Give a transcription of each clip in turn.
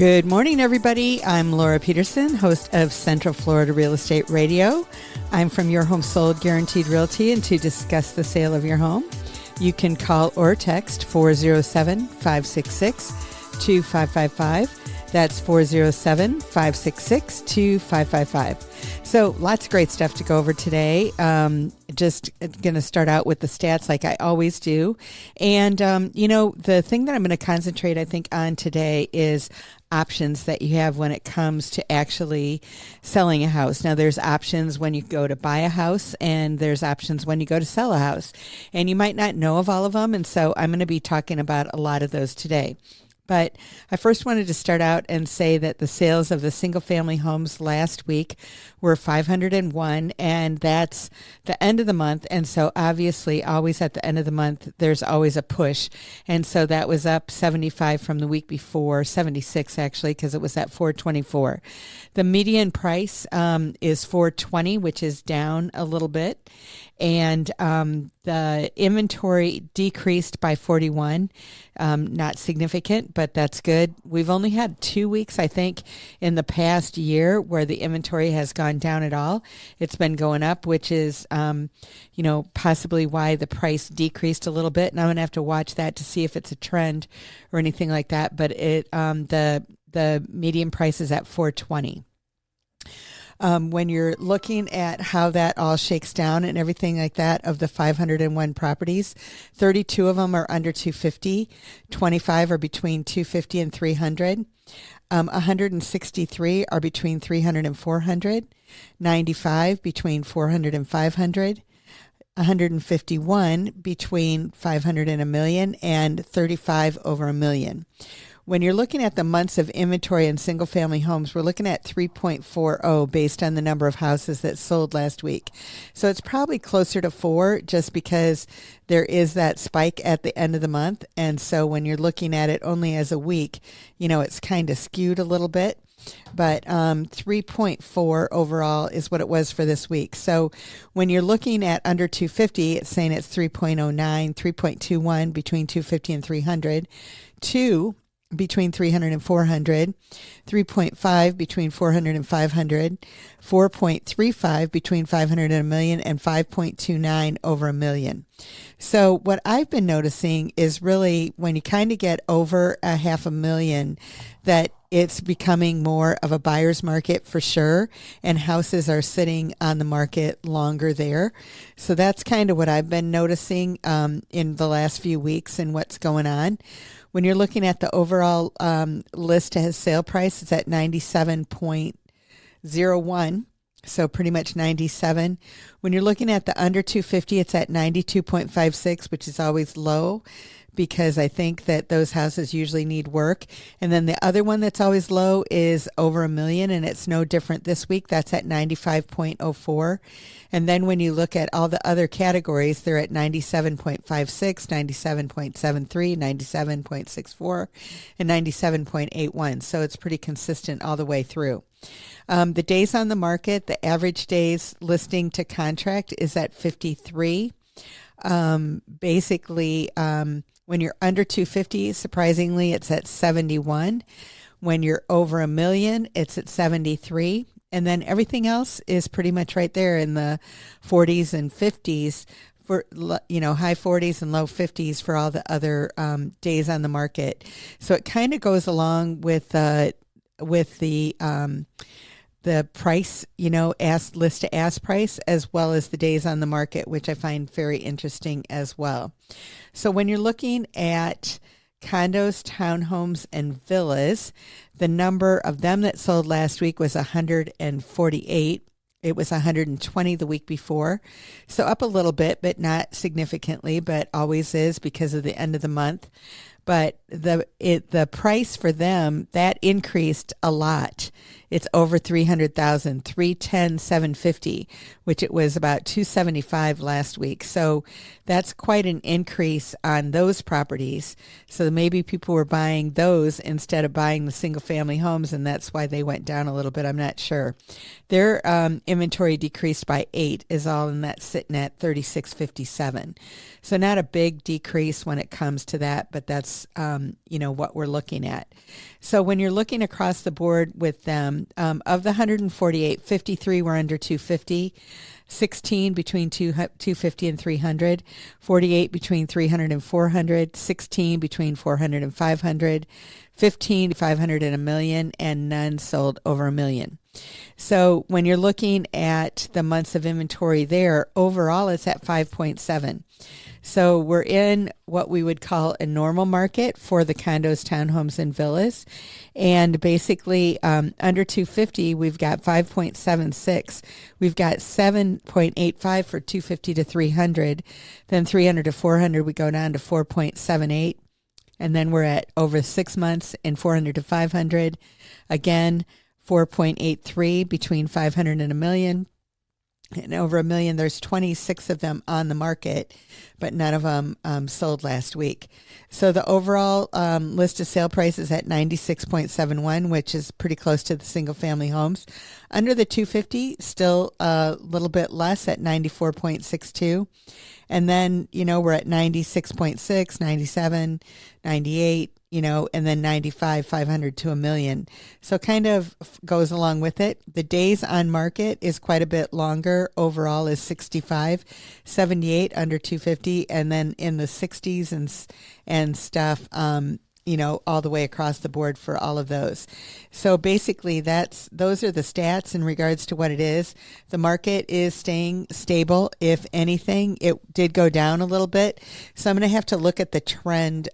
Good morning, everybody. I'm Laura Peterson, host of Central Florida Real Estate Radio. I'm from Your Home Sold Guaranteed Realty, and to discuss the sale of your home, you can call or text 407-566-2555. That's 407-566-2555. So lots of great stuff to go over today. Just going to start out with the stats like I always do. And, the thing that I'm going to concentrate, I think, on today is options that you have when it comes to actually selling a house. Now, there's options when you go to buy a house, and there's options when you go to sell a house. And you might not know of all of them, and so I'm going to be talking about a lot of those today. But I first wanted to start out and say that the sales of the single-family homes last week were 501, and that's the end of the month. And so obviously, always at the end of the month, there's always a push. And so that was up 75 from the week before, 76 actually, because it was at 424. The median price is 420, which is down a little bit. And the inventory decreased by 41, not significant, but that's good. We've only had 2 weeks, I think, in the past year where the inventory has gone down at all. It's been going up, which is, possibly why the price decreased a little bit. And I'm going to have to watch that to see if it's a trend or anything like that. But the median price is at 420. When you're looking at how that all shakes down and everything like that, of the 501 properties, 32 of them are under 250, 25 are between 250 and 300, 163 are between 300 and 400, 95 between 400 and 500, 151 between 500 and a million, and 35 over a million. When you're looking at the months of inventory in single-family homes, we're looking at 3.40 based on the number of houses that sold last week. So it's probably closer to 4 just because there is that spike at the end of the month. And so when you're looking at it only as a week, it's kind of skewed a little bit. But 3.4 overall is what it was for this week. So when you're looking at under 250, it's saying it's 3.09, 3.21 between 250 and 300, 2 between 300 and 400, 3.5 between 400 and 500, 4.35 between 500 and a million, and 5.29 over a million. So what I've been noticing is really when you kind of get over a $500,000, that it's becoming more of a buyer's market for sure, and houses are sitting on the market longer there. So that's kind of what I've been noticing in the last few weeks and what's going on. When you're looking at the overall list as sale price, it's at 97.01, so pretty much 97. When you're looking at the under 250, it's at 92.56, which is always low, because I think that those houses usually need work. And then the other one that's always low is over a million, and it's no different this week. That's at 95.04. And then when you look at all the other categories, they're at 97.56, 97.73, 97.64, and 97.81. So it's pretty consistent all the way through. The days on the market, the average days listing to contract is at 53. When you're under 250, surprisingly, it's at 71. When you're over a million, it's at 73. And then everything else is pretty much right there in the 40s and 50s for, high 40s and low 50s for all the other days on the market. So it kind of goes along with the price, list to ask price, as well as the days on the market, which I find very interesting as well. So when you're looking at condos, townhomes, and villas, the number of them that sold last week was 148. It was 120 the week before. So up a little bit, but not significantly, but always is because of the end of the month. But the price for them, that increased a lot. It's over 300,000, 310,750, which it was about 275 last week. So that's quite an increase on those properties. So maybe people were buying those instead of buying the single family homes, and that's why they went down a little bit. I'm not sure. Their inventory decreased by 8 is all, and that's sitting at 3657. So not a big decrease when it comes to that, but that's what we're looking at. So when you're looking across the board with them, of the 148, 53 were under 250, 16 between 250 and 300, 48 between 300 and 400, 16 between 400 and 500, 15 500 and $1 million, and none sold over $1 million. So when you're looking at the months of inventory there, overall it's at 5.7. So we're in what we would call a normal market for the condos, townhomes, and villas. And basically under 250, we've got 5.76. We've got 7.85 for 250 to 300. Then 300 to 400, we go down to 4.78. And then we're at over 6 months and 400 to 500. Again, 4.83 between 500 and $1 million. And over $1 million, there's 26 of them on the market, but none of them sold last week. So the overall list of sale price is at 96.71, which is pretty close to the single family homes. Under the 250, still a little bit less at 94.62. And then, we're at 96.6, 97, 98, and then 95, 500 to $1 million. So kind of goes along with it. The days on market is quite a bit longer. Overall is 65, 78 under 250, and then in the 60s and stuff, all the way across the board for all of those. So basically those are the stats in regards to what it is. The market is staying stable. If anything, it did go down a little bit. So I'm going to have to look at the trend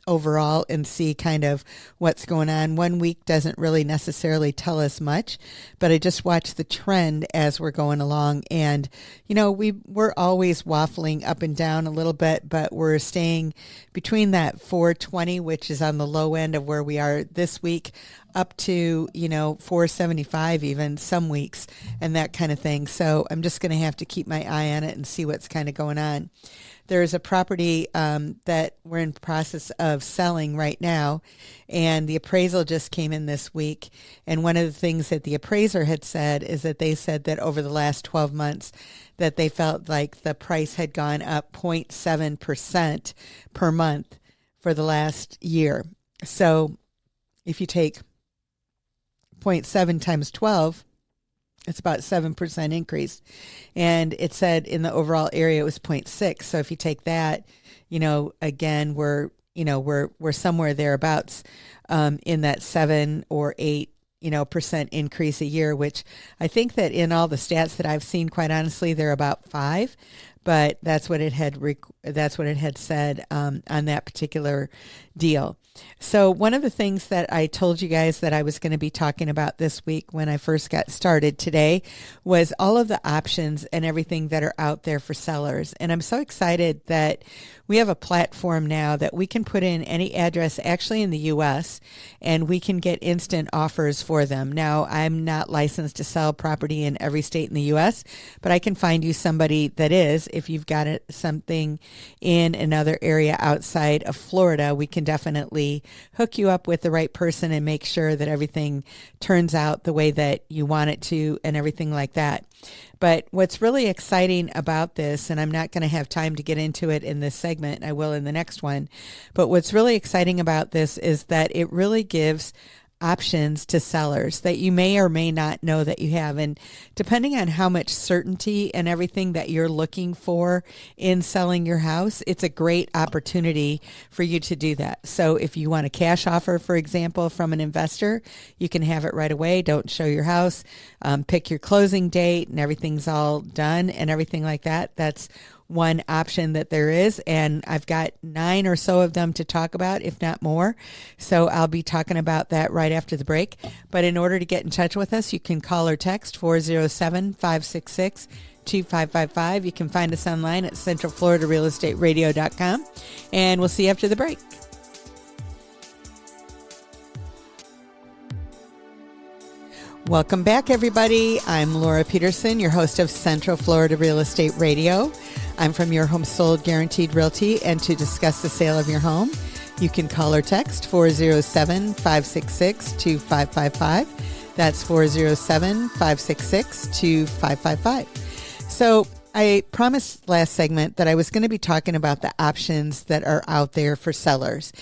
overall and see kind of what's going on. 1 week doesn't really necessarily tell us much, but I just watch the trend as we're going along. And, we're always waffling up and down a little bit, but we're staying between that 420, which is on the low end of where we are this week, up to 475 even some weeks and that kind of thing. So I'm just going to have to keep my eye on it and see what's kind of going on. There's a property that we're in the process of selling right now, and the appraisal just came in this week. And one of the things that the appraiser had said is that they said that over the last 12 months that they felt like the price had gone up 0.7% per month for the last year. So if you take 0.7 times 12, it's about 7% increase. And it said in the overall area it was 0.6. So if you take that, again, we're somewhere thereabouts in that 7 or 8 percent increase a year, which I think that in all the stats that I've seen, quite honestly, they're about 5. But that's what it had said on that particular deal. So one of the things that I told you guys that I was going to be talking about this week when I first got started today was all of the options and everything that are out there for sellers. And I'm so excited that we have a platform now that we can put in any address actually in the U.S. and we can get instant offers for them. Now, I'm not licensed to sell property in every state in the U.S., but I can find you somebody that is. If you've got something in another area outside of Florida, we can definitely hook you up with the right person and make sure that everything turns out the way that you want it to and everything like that. But what's really exciting about this, and I'm not going to have time to get into it in this segment, I will in the next one, but what's really exciting about this is that it really gives options to sellers that you may or may not know that you have. And depending on how much certainty and everything that you're looking for in selling your house, it's a great opportunity for you to do that. So if you want a cash offer, for example, from an investor, you can have it right away. Don't show your house, pick your closing date and everything's all done and everything like that. That's one option that there is, and I've got 9 or so of them to talk about, if not more. So I'll be talking about that right after the break. But in order to get in touch with us, you can call or text 407-566-2555. You can find us online at centralfloridarealestateradio.com, and we'll see you after the break. Welcome back, everybody. I'm Laura Peterson, your host of Central Florida Real Estate Radio. I'm from Your Home Sold Guaranteed Realty, and to discuss the sale of your home, you can call or text 407-566-2555. That's 407-566-2555. So I promised last segment that I was going to be talking about the options that are out there for sellers.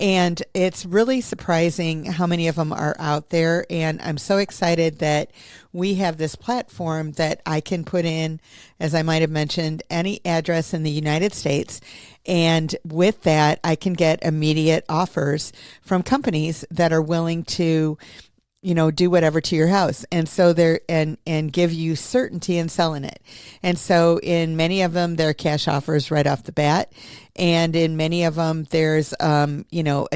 And it's really surprising how many of them are out there. And I'm so excited that we have this platform that I can put in, as I might have mentioned, any address in the United States. And with that, I can get immediate offers from companies that are willing to do whatever to your house. And so and give you certainty in selling it. And so in many of them, they're cash offers right off the bat. And in many of them, there's, a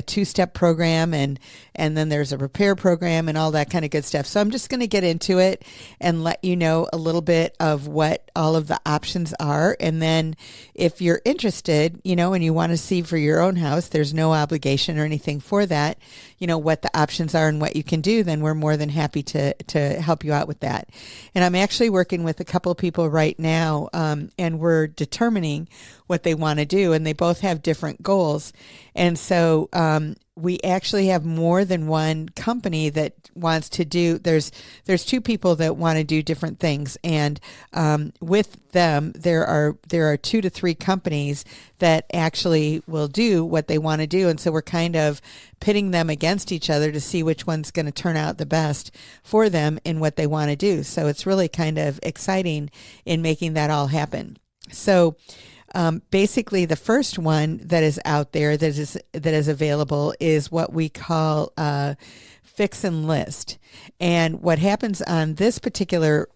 two-step program and then there's a repair program and all that kind of good stuff. So I'm just going to get into it and let you know a little bit of what all of the options are. And then if you're interested, and you want to see for your own house, there's no obligation or anything for that, what the options are and what you can do, then we're more than happy to help you out with that. And I'm actually working with a couple of people right now, and we're determining what they want to do, and they both have different goals. And so we actually have more than one company that wants to do, there's two people that want to do different things. And with them, there are 2 to 3 companies that actually will do what they want to do. And so we're kind of pitting them against each other to see which one's going to turn out the best for them in what they want to do. So it's really kind of exciting in making that all happen. So basically, the first one that is out there that is available is what we call fix and list. And what happens on this particular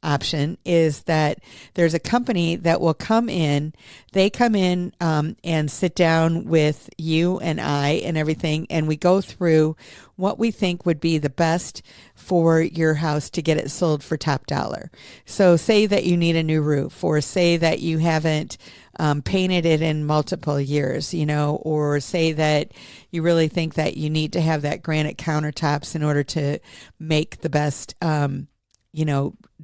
option is that there's a company that will come in. They come in and sit down with you and I and everything, and we go through what we think would be the best for your house to get it sold for top dollar. So say that you need a new roof, or say that you haven't painted it in multiple years, or say that you really think that you need to have that granite countertops in order to make the best,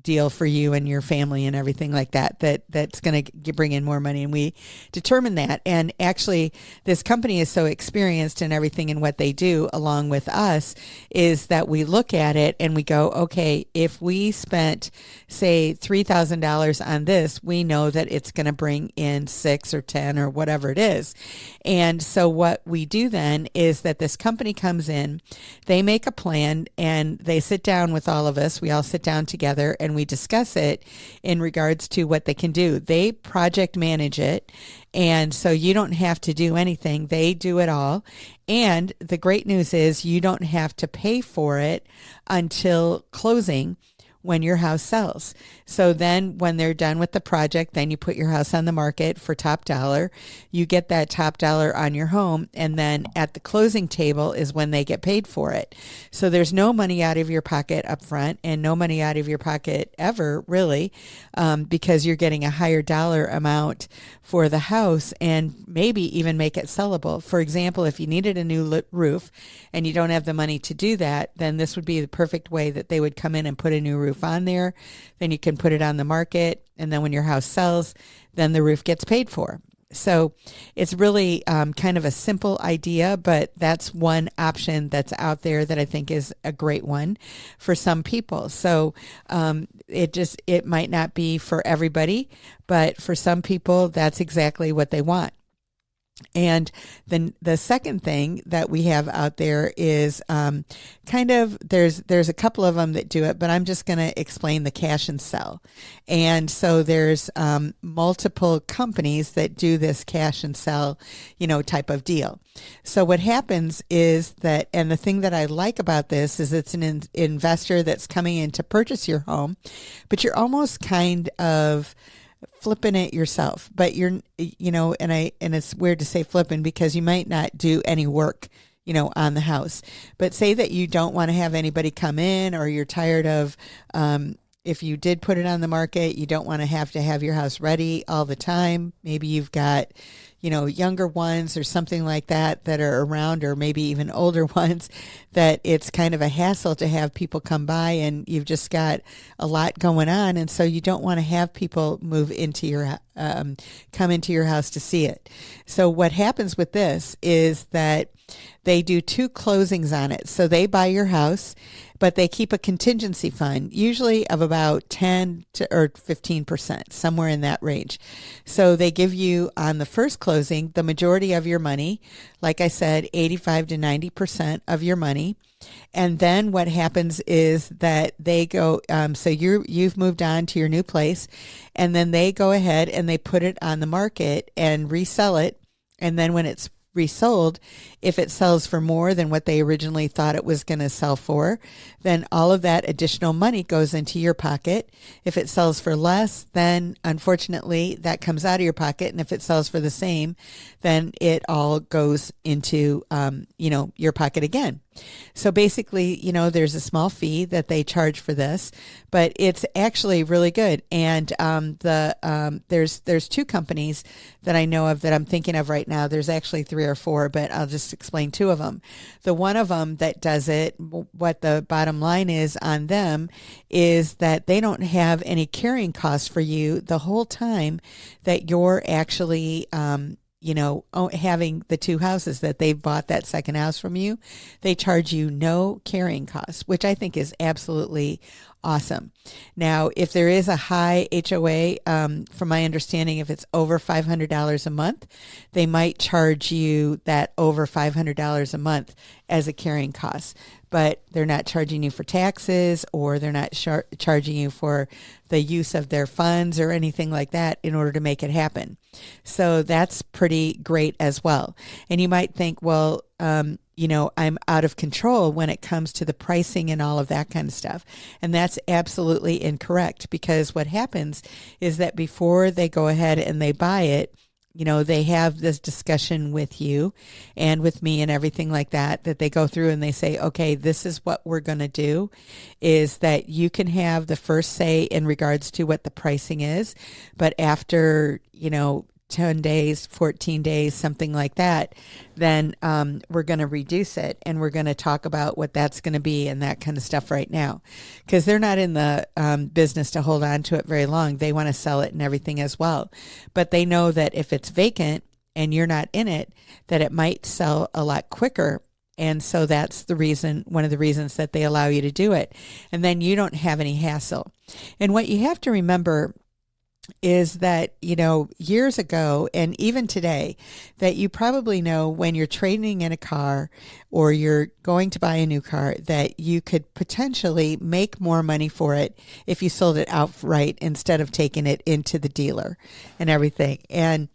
deal for you and your family and everything like that's going to bring in more money. And we determine that. And actually, this company is so experienced in everything and what they do along with us is that we look at it and we go, okay, if we spent, say, $3,000 on this, we know that it's going to bring in 6 or 10 or whatever it is. And so what we do then is that this company comes in, they make a plan, and they sit down with all of us. We all sit down together and we discuss it in regards to what they can do. They project manage it, and so you don't have to do anything. They do it all. And the great news is you don't have to pay for it until closing when your house sells. So then when they're done with the project, then you put your house on the market for top dollar. You get that top dollar on your home, and then at the closing table is when they get paid for it. So there's no money out of your pocket up front and no money out of your pocket ever, really, because you're getting a higher dollar amount for the house and maybe even make it sellable. For example, if you needed a new roof and you don't have the money to do that, then this would be the perfect way that they would come in and put a new roof on there. Then you can put it on the market, and then when your house sells, then the roof gets paid for. So it's really kind of a simple idea, but that's one option that's out there that I think is a great one for some people. So it might not be for everybody, but for some people, that's exactly what they want. And then the second thing that we have out there is there's a couple of them that do it, but I'm just going to explain the cash and sell. And so there's multiple companies that do this cash and sell, type of deal. So what happens is that, and the thing that I like about this is it's an investor that's coming in to purchase your home, but you're almost kind of flipping it yourself, but and it's weird to say flipping because you might not do any work, on the house. But say that you don't want to have anybody come in, or you're tired of, if you did put it on the market, you don't want to have your house ready all the time. Maybe you've got, younger ones or something like that are around, or maybe even older ones, that it's kind of a hassle to have people come by and you've just got a lot going on. And so you don't want to have people move into your come into your house to see it. So what happens with this is that they do 2 closings on it. So they buy your house, but they keep a contingency fund, usually of about 10 to or 15%, somewhere in that range. So they give you on the first closing the majority of your money, like I said, 85 to 90% of your money. And then what happens is that they go, so you've moved on to your new place, and then they go ahead and they put it on the market and resell it. And then when it's resold, if it sells for more than what they originally thought it was going to sell for, then all of that additional money goes into your pocket. If it sells for less, then unfortunately that comes out of your pocket. And if it sells for the same, then it all goes into, your pocket again. So basically, there's a small fee that they charge for this, but it's actually really good. And there's 2 companies that I know of that I'm thinking of right now. There's actually 3 or 4, but I'll just explain 2 of them. The one of them that does it, what the bottom line is on them is that they don't have any carrying costs for you the whole time that you're actually having the 2 houses, that they've bought that second house from you. They charge you no carrying costs, which I think is absolutely awesome. Now, if there is a high HOA, from my understanding, if it's over $500 a month, they might charge you that over $500 a month as a carrying cost. But they're not charging you for taxes, or they're not charging you for the use of their funds or anything like that in order to make it happen. So that's pretty great as well. And you might think, well, I'm out of control when it comes to the pricing and all of that kind of stuff. And that's absolutely incorrect, because what happens is that before they go ahead and they buy it, they have this discussion with you and with me and everything like that they go through, and they say, okay, this is what we're going to do, is that you can have the first say in regards to what the pricing is. But after, 10 days, 14 days, something like that, then we're going to reduce it, and we're going to talk about what that's going to be and that kind of stuff right now, because they're not in the business to hold on to it very long. They want to sell it and everything as well. But they know that if it's vacant and you're not in it, that it might sell a lot quicker. And so that's the reason, one of the reasons that they allow you to do it. And then you don't have any hassle. And what you have to remember is that, years ago and even today, that you probably know when you're trading in a car or you're going to buy a new car, that you could potentially make more money for it if you sold it outright instead of taking it into the dealer and everything. And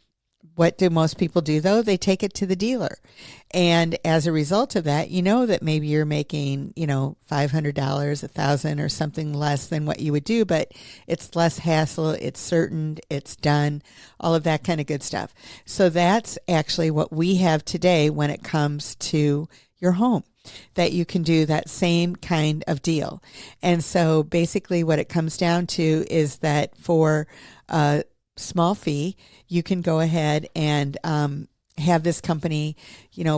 what do most people do, though? They take it to the dealer. And as a result of that, that maybe you're making, $500, $1,000 or something less than what you would do, but it's less hassle, it's certain, it's done, all of that kind of good stuff. So that's actually what we have today when it comes to your home, that you can do that same kind of deal. And so basically what it comes down to is that for a small fee, you can go ahead and have this company,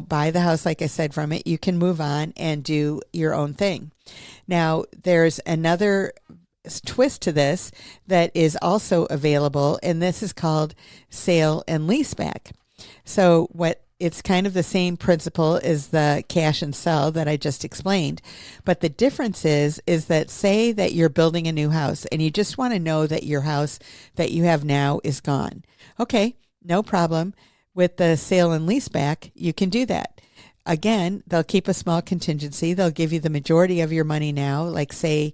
buy the house, like I said, from it. You can move on and do your own thing. Now, there's another twist to this that is also available, and this is called sale and leaseback. So it's kind of the same principle as the cash and sell that I just explained. But the difference is that say that you're building a new house and you just want to know that your house that you have now is gone. Okay, no problem. With the sale and leaseback, you can do that. Again, they'll keep a small contingency. They'll give you the majority of your money now, like say,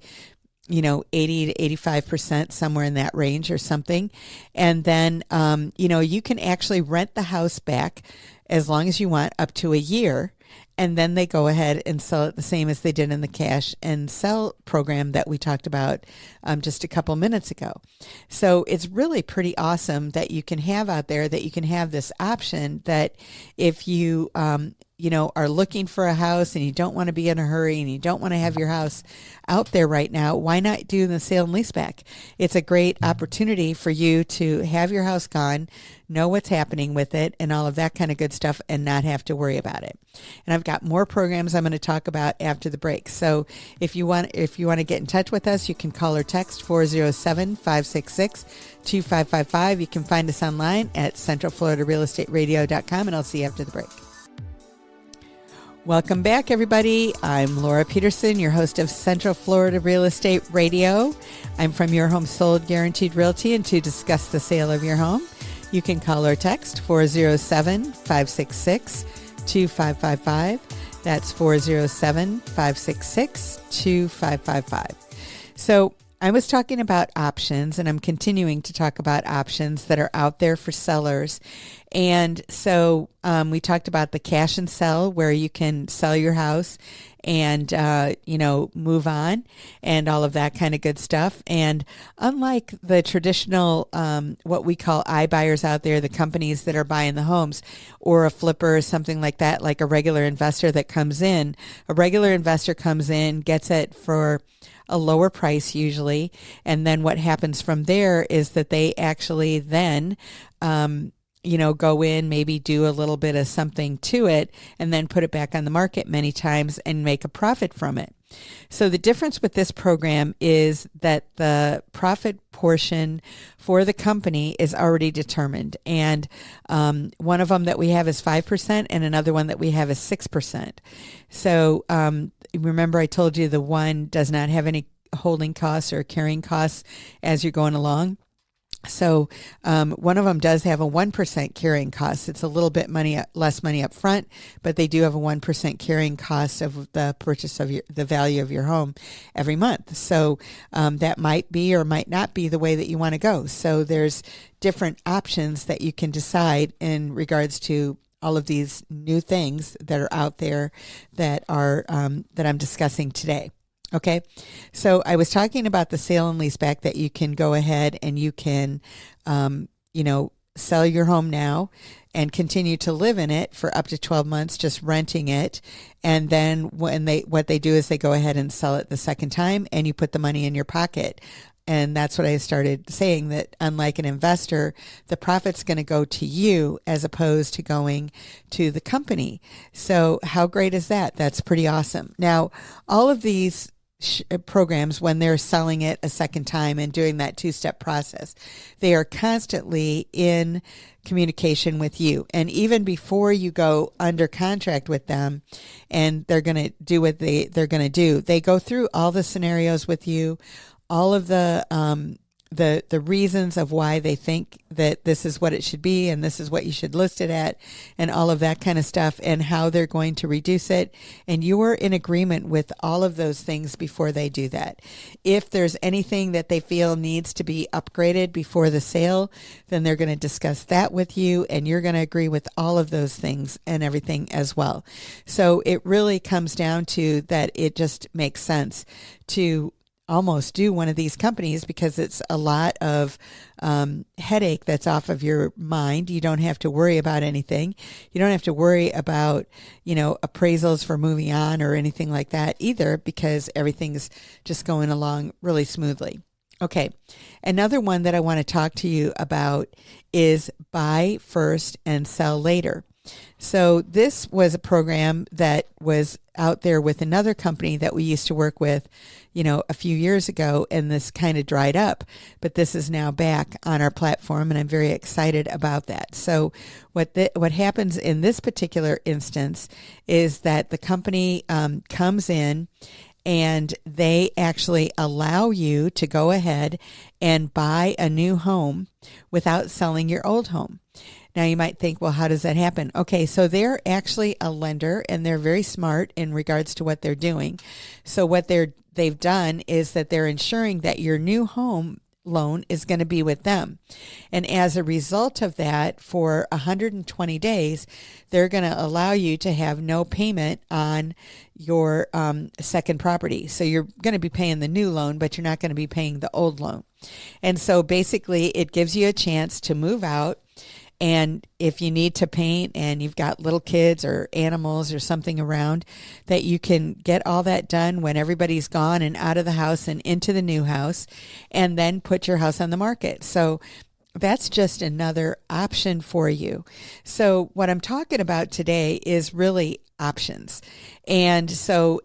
80 to 85%, somewhere in that range or something. And then, you can actually rent the house back as long as you want, up to a year. And then they go ahead and sell it the same as they did in the cash and sell program that we talked about just a couple minutes ago. So it's really pretty awesome that you can have out there, that you can have this option, that if you are looking for a house and you don't want to be in a hurry and you don't want to have your house out there right now, why not do the sale and leaseback? It's a great opportunity for you to have your house gone, know what's happening with it and all of that kind of good stuff and not have to worry about it. And I've got more programs I'm going to talk about after the break. So if you want to get in touch with us, you can call or text 407-566-2555. You can find us online at centralfloridarealestateradio.com, and I'll see you after the break. Welcome back, everybody. I'm Laura Peterson, your host of Central Florida Real Estate Radio. I'm from Your Home Sold Guaranteed Realty, and to discuss the sale of your home, you can call or text 407-566-2555. That's 407-566-2555. So I was talking about options, and I'm continuing to talk about options that are out there for sellers. And so we talked about the cash and sell, where you can sell your house and, move on and all of that kind of good stuff. And unlike the traditional, what we call iBuyers out there, the companies that are buying the homes, or a flipper or something like that, like a regular investor that comes in, gets it for a lower price usually. And then what happens from there is that they actually then, go in, maybe do a little bit of something to it, and then put it back on the market many times and make a profit from it. So the difference with this program is that the profit portion for the company is already determined. And one of them that we have is 5%, and another one that we have is 6%. So remember I told you the one does not have any holding costs or carrying costs as you're going along. So one of them does have a 1% carrying cost. It's a little bit less money up front, but they do have a 1% carrying cost of the purchase of the value of your home every month. So that might be or might not be the way that you want to go. So there's different options that you can decide in regards to all of these new things that are out there that are that I'm discussing today. Okay, so I was talking about the sale and leaseback, that you can go ahead and you can, sell your home now and continue to live in it for up to 12 months, just renting it. And then what they do is they go ahead and sell it the second time, and you put the money in your pocket. And that's what I started saying, that unlike an investor, the profit's going to go to you as opposed to going to the company. So how great is that? That's pretty awesome. Now, all of these programs, when they're selling it a second time and doing that two-step process, they are constantly in communication with you. And even before you go under contract with them and they're going to do what they're going to do, they go through all the scenarios with you, all of the reasons of why they think that this is what it should be and this is what you should list it at, and all of that kind of stuff, and how they're going to reduce it. And you're in agreement with all of those things before they do that. If there's anything that they feel needs to be upgraded before the sale, then they're going to discuss that with you, and you're going to agree with all of those things and everything as well. So it really comes down to that it just makes sense to almost do one of these companies, because it's a lot of headache that's off of your mind. You don't have to worry about anything. You don't have to worry about, appraisals for moving on or anything like that either, because everything's just going along really smoothly. Okay. Another one that I want to talk to you about is buy first and sell later. So this was a program that was out there with another company that we used to work with, a few years ago, and this kind of dried up, but this is now back on our platform, and I'm very excited about that. So what happens in this particular instance is that the company comes in and they actually allow you to go ahead and buy a new home without selling your old home. Now you might think, well, how does that happen? Okay, so they're actually a lender, and they're very smart in regards to what they're doing. So what they've done is that they're ensuring that your new home loan is going to be with them. And as a result of that, for 120 days, they're going to allow you to have no payment on your second property. So you're going to be paying the new loan, but you're not going to be paying the old loan. And so basically it gives you a chance to move out And if you need to paint and you've got little kids or animals or something around, that you can get all that done when everybody's gone and out of the house and into the new house, and then put your house on the market. So that's just another option for you. So what I'm talking about today is really options. And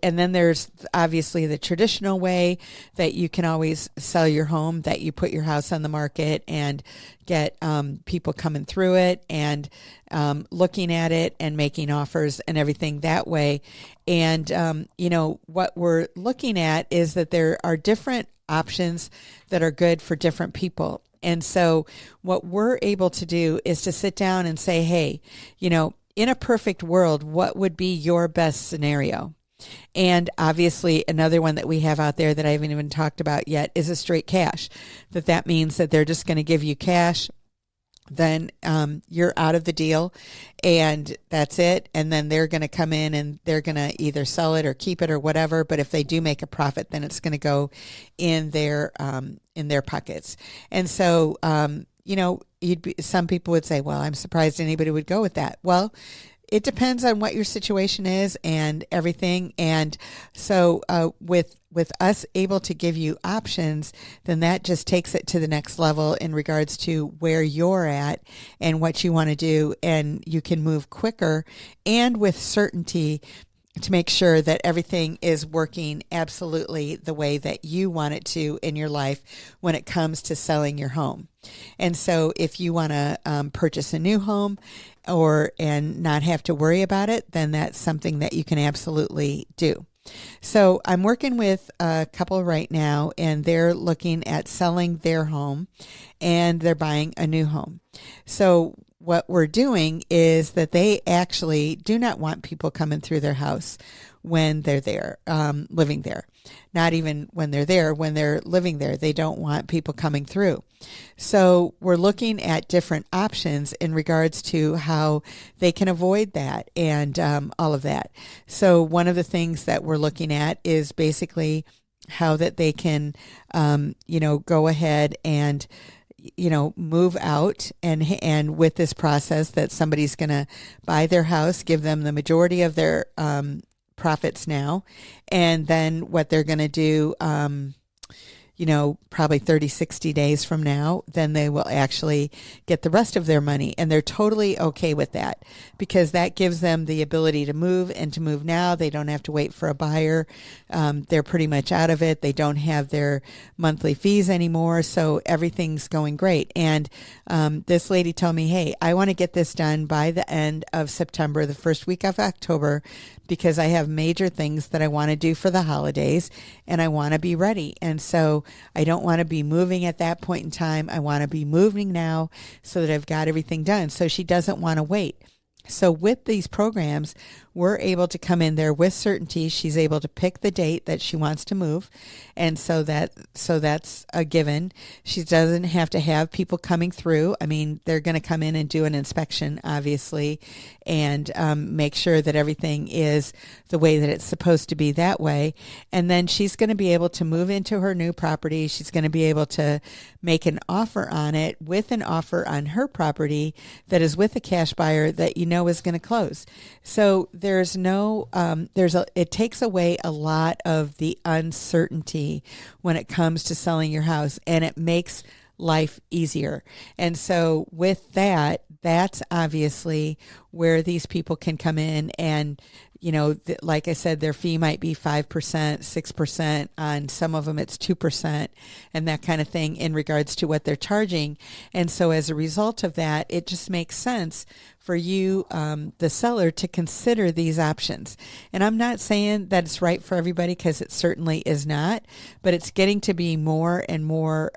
then there's obviously the traditional way that you can always sell your home, that you put your house on the market and get people coming through it and looking at it and making offers and everything that way. And, what we're looking at is that there are different options that are good for different people. And so what we're able to do is to sit down and say, hey, in a perfect world, what would be your best scenario? And obviously another one that we have out there that I haven't even talked about yet is a straight cash. That means that they're just going to give you cash. Then you're out of the deal and that's it. And then they're going to come in and they're going to either sell it or keep it or whatever. But if they do make a profit, then it's going to go in their pockets. And so, some people would say, well, I'm surprised anybody would go with that. Well, it depends on what your situation is and everything. And so with us able to give you options, then that just takes it to the next level in regards to where you're at and what you want to do. And you can move quicker and with certainty to make sure that everything is working absolutely the way that you want it to in your life when it comes to selling your home. And so if you want to purchase a new home and not have to worry about it, then that's something that you can absolutely do. So I'm working with a couple right now, and they're looking at selling their home and they're buying a new home. So what we're doing is that they actually do not want people coming through their house when they're there, living there. Not even when they're there, when they're living there, they don't want people coming through. So we're looking at different options in regards to how they can avoid that and all of that. So one of the things that we're looking at is basically how that they can, go ahead and move out and with this process that somebody's going to buy their house, give them the majority of their profits now. And then what they're going to do, probably 30, 60 days from now, then they will actually get the rest of their money. And they're totally okay with that because that gives them the ability to move and to move now. They don't have to wait for a buyer. They're pretty much out of it. They don't have their monthly fees anymore. So everything's going great. And this lady told me, hey, I want to get this done by the end of September, the first week of October, because I have major things that I want to do for the holidays and I want to be ready. And so I don't want to be moving at that point in time. I want to be moving now so that I've got everything done. So she doesn't want to wait. So with these programs, we're able to come in there with certainty. She's able to pick the date that she wants to move. And so that's a given. She doesn't have to have people coming through. I mean, they're going to come in and do an inspection, obviously, and make sure that everything is the way that it's supposed to be that way. And then she's going to be able to move into her new property. She's going to be able to make an offer on it with an offer on her property that is with a cash buyer that is going to close. So there's no, it takes away a lot of the uncertainty when it comes to selling your house, and it makes life easier. And so with that, that's obviously where these people can come in and, like I said, their fee might be 5%, 6%. On some of them, it's 2% and that kind of thing in regards to what they're charging. And so as a result of that, it just makes sense for you, the seller, to consider these options. And I'm not saying that it's right for everybody, because it certainly is not, but it's getting to be more and more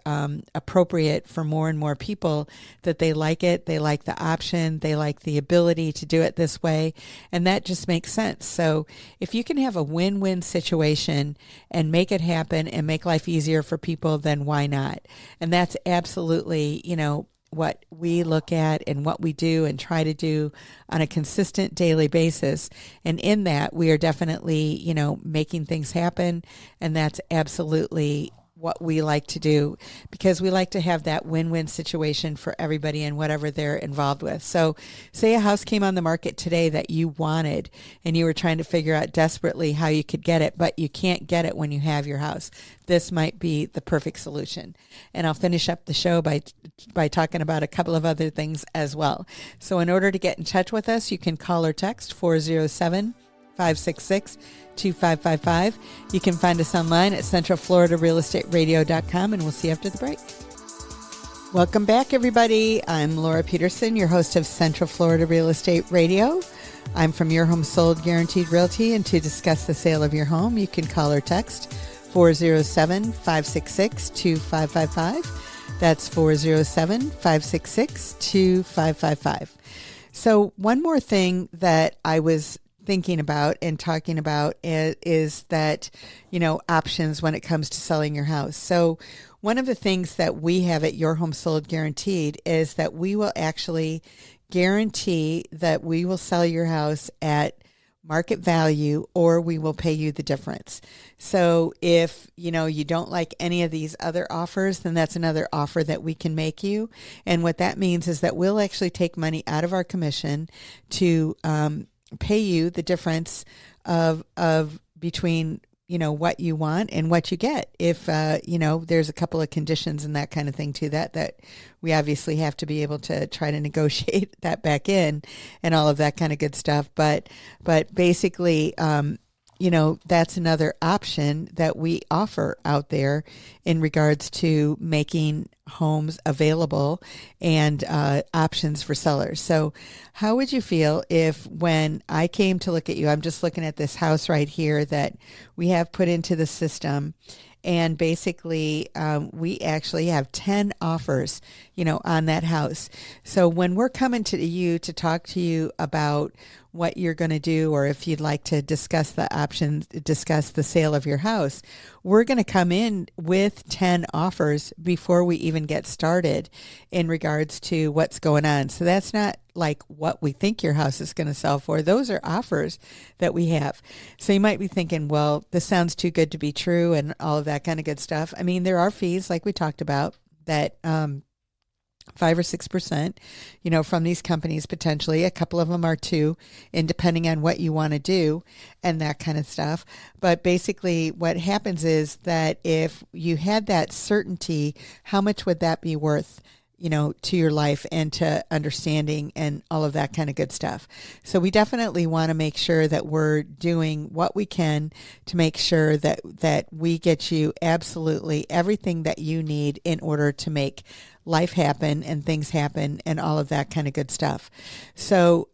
appropriate for more and more people, that they like it, they like the option, they like the ability to do it this way, and that just makes sense. So if you can have a win-win situation and make it happen and make life easier for people, then why not? And that's absolutely, what we look at and what we do and try to do on a consistent daily basis. And in that, we are definitely, making things happen. And that's absolutely what we like to do, because we like to have that win-win situation for everybody and whatever they're involved with. So say a house came on the market today that you wanted and you were trying to figure out desperately how you could get it, but you can't get it when you have your house. This might be the perfect solution. And I'll finish up the show by talking about a couple of other things as well. So in order to get in touch with us, you can call or text 407-566-2555. You can find us online at centralfloridarealestateradio.com, and we'll see you after the break. Welcome back, everybody. I'm Laura Peterson, your host of Central Florida Real Estate Radio. I'm from Your Home Sold Guaranteed Realty, and to discuss the sale of your home, you can call or text 407-566-2555. That's 407-566-2555. So one more thing that I was thinking about and talking about is that, options when it comes to selling your house. So one of the things that we have at Your Home Sold Guaranteed is that we will actually guarantee that we will sell your house at market value, or we will pay you the difference. So if, you don't like any of these other offers, then that's another offer that we can make you. And what that means is that we'll actually take money out of our commission to pay you the difference of between what you want and what you get. If there's a couple of conditions and that kind of thing to that we obviously have to be able to try to negotiate that back in and all of that kind of good stuff. But basically, that's another option that we offer out there in regards to making homes available and options for sellers. So how would you feel if, when I came to look at you, I'm just looking at this house right here that we have put into the system, and basically we actually have 10 offers, on that house. So when we're coming to you to talk to you about what you're going to do, or if you'd like to discuss the options, discuss the sale of your house, we're going to come in with 10 offers before we even get started in regards to what's going on. So that's not like what we think your house is going to sell for. Those are offers that we have. So you might be thinking, well, this sounds too good to be true and all of that kind of good stuff. I mean, there are fees, like we talked about, that 5 or 6%, from these companies potentially. A couple of them are 2, and depending on what you want to do and that kind of stuff. But basically what happens is that if you had that certainty, how much would that be worth, to your life and to understanding and all of that kind of good stuff. So we definitely want to make sure that we're doing what we can to make sure that we get you absolutely everything that you need in order to make life happen and things happen and all of that kind of good stuff. So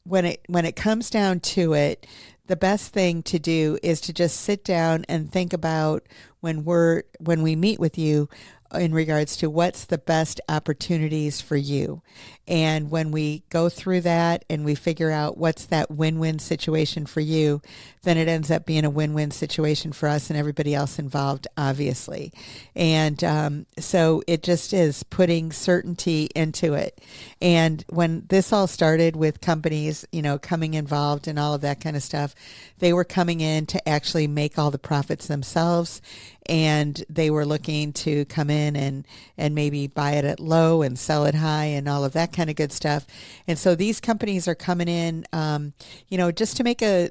when it comes down to it, the best thing to do is to just sit down and think about when we meet with you in regards to what's the best opportunities for you. And when we go through that and we figure out what's that win-win situation for you, then it ends up being a win-win situation for us and everybody else involved, obviously. And so it just is putting certainty into it. And when this all started with companies, coming involved and all of that kind of stuff, they were coming in to actually make all the profits themselves. And they were looking to come in and maybe buy it at low and sell it high and all of that kind of good stuff. And so these companies are coming in, just to make a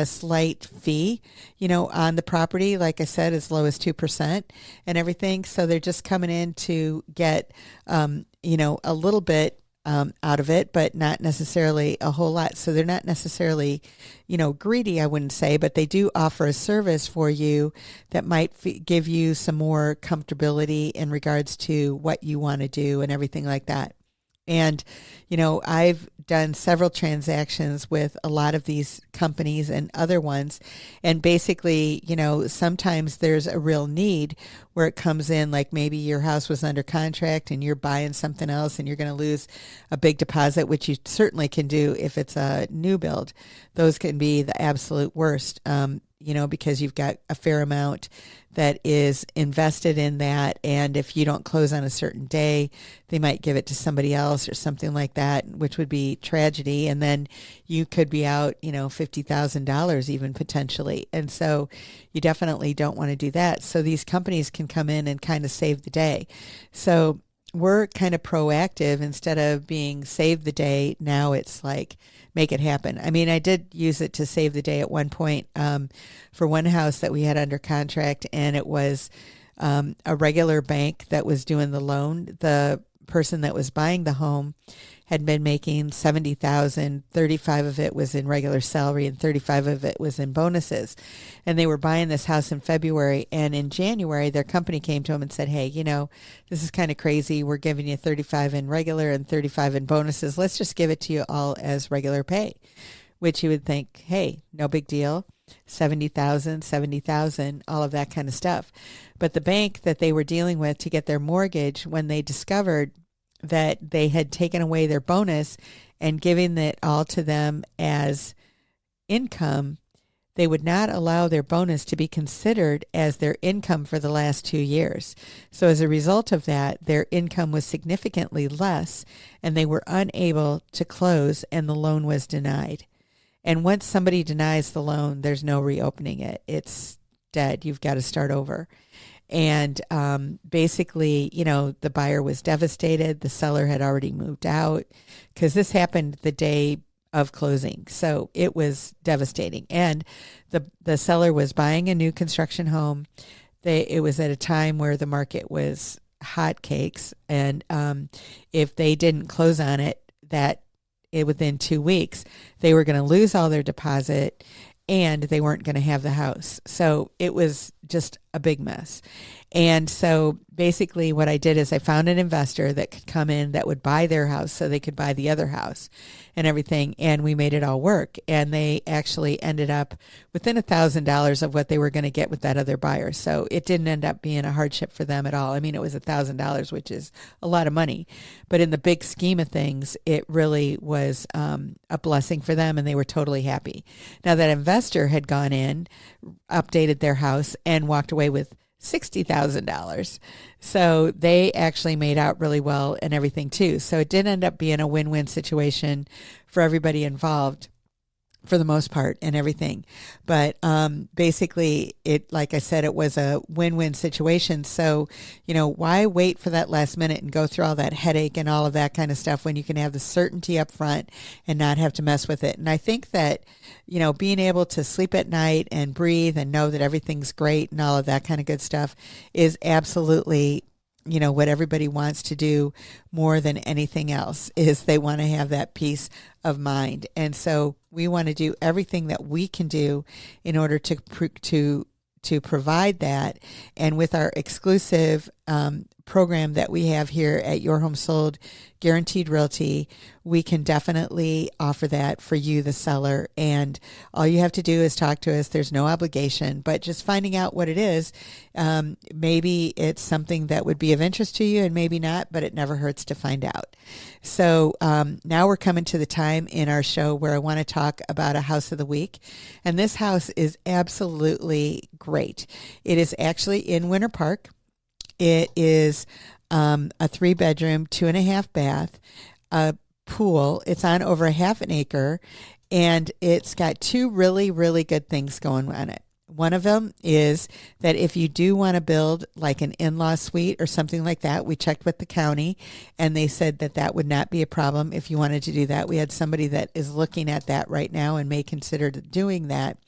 slight fee, on the property, like I said, as low as 2% and everything. So they're just coming in to get, a little bit out of it, but not necessarily a whole lot. So they're not necessarily, greedy, I wouldn't say, but they do offer a service for you that might give you some more comfortability in regards to what you want to do and everything like that. And, I've done several transactions with a lot of these companies and other ones. And basically, sometimes there's a real need where it comes in, like maybe your house was under contract and you're buying something else and you're going to lose a big deposit, which you certainly can do if it's a new build. Those can be the absolute worst. because you've got a fair amount that is invested in that. And if you don't close on a certain day, they might give it to somebody else or something like that, which would be tragedy. And then you could be out, $50,000 even potentially. And so you definitely don't want to do that. So these companies can come in and kind of save the day. So we're kind of proactive instead of being save the day. Now it's like, make it happen. I mean, I did use it to save the day at one point for one house that we had under contract, and it was a regular bank that was doing the loan. The person that was buying the home had been making $70,000. 35 of it was in regular salary, and 35 of it was in bonuses. And they were buying this house in February, and in January, their company came to them and said, "Hey, this is kind of crazy. We're giving you 35 in regular and 35 in bonuses. Let's just give it to you all as regular pay," which you would think, hey, no big deal. 70,000, all of that kind of stuff. But the bank that they were dealing with to get their mortgage, when they discovered that they had taken away their bonus and giving it all to them as income, they would not allow their bonus to be considered as their income for the last 2 years. So as a result of that, their income was significantly less, and they were unable to close, and the loan was denied. And once somebody denies the loan, there's no reopening it. It's dead. You've got to start over. And basically, the buyer was devastated. The seller had already moved out because this happened the day of closing. So it was devastating. And the seller was buying a new construction home. It was at a time where the market was hotcakes. And if they didn't close on it within 2 weeks, they were going to lose all their deposit, and they weren't going to have the house. So it was just a big mess. And so basically what I did is I found an investor that could come in that would buy their house so they could buy the other house and everything. And we made it all work. And they actually ended up within $1,000 of what they were going to get with that other buyer. So it didn't end up being a hardship for them at all. I mean, it was $1,000, which is a lot of money. But in the big scheme of things, it really was a blessing for them, and they were totally happy. Now, that investor had gone in, updated their house, and walked away with $60,000. So they actually made out really well and everything too. So it did end up being a win-win situation for everybody involved for the most part and everything. But basically, like I said, it was a win-win situation. So, why wait for that last minute and go through all that headache and all of that kind of stuff when you can have the certainty up front and not have to mess with it? And I think that, being able to sleep at night and breathe and know that everything's great and all of that kind of good stuff is absolutely what everybody wants to do more than anything else is they want to have that peace of mind. And so we want to do everything that we can do in order to provide that. And with our exclusive program that we have here at Your Home Sold Guaranteed Realty, we can definitely offer that for you, the seller. And all you have to do is talk to us. There's no obligation, but just finding out what it is. Maybe it's something that would be of interest to you and maybe not, but it never hurts to find out. So now we're coming to the time in our show where I want to talk about a house of the week. And this house is absolutely great. It is actually in Winter Park. It is a 3-bedroom, 2.5 bath, a pool. It's on over 1/2 acre, and it's got 2 really, really good things going on it. One of them is that if you do want to build like an in-law suite or something like that, we checked with the county and they said that would not be a problem if you wanted to do that. We had somebody that is looking at that right now and may consider doing that.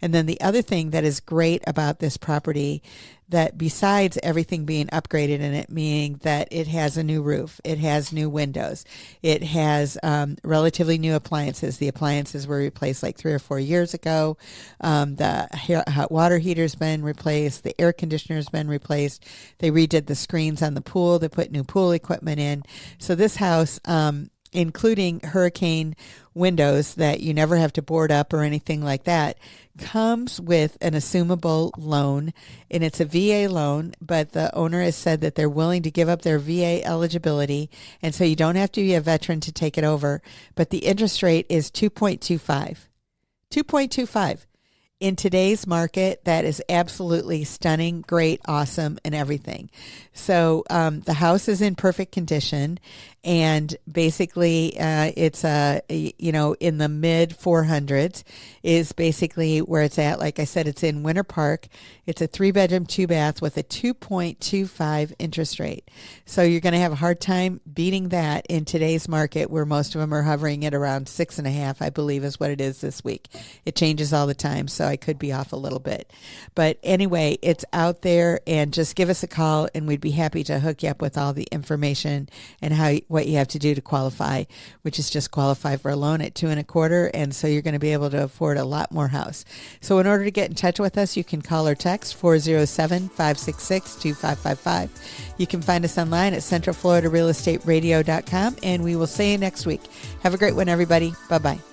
And then the other thing that is great about this property, that besides everything being upgraded in it, meaning that it has a new roof, it has new windows, it has relatively new appliances. The appliances were replaced like 3 or 4 years ago. The hot water heater's been replaced. The air conditioner's been replaced. They redid the screens on the pool. They put new pool equipment in. So this house, including hurricane windows that you never have to board up or anything like that, comes with an assumable loan, and it's a VA loan, but the owner has said that they're willing to give up their VA eligibility, and so you don't have to be a veteran to take it over, but the interest rate is 2.25. 2.25. in today's market, that is absolutely stunning, great, awesome, and everything. So the house is in perfect condition, and basically it's in the mid 400s is basically where it's at. Like I said, it's in Winter Park. It's a 3-bedroom, 2-bath with a 2.25 interest rate. So you're going to have a hard time beating that in today's market, where most of them are hovering at around 6.5, I believe is what it is this week. It changes all the time, so I could be off a little bit. But anyway, it's out there, and just give us a call, and we'd be happy to hook you up with all the information and what you have to do to qualify, which is just qualify for a loan at 2.25, and so you're going to be able to afford a lot more house. So in order to get in touch with us, you can call or text 407-566-2555. You can find us online at centralfloridarealestateradio.com, and we will see you next week. Have a great one, everybody. Bye-bye.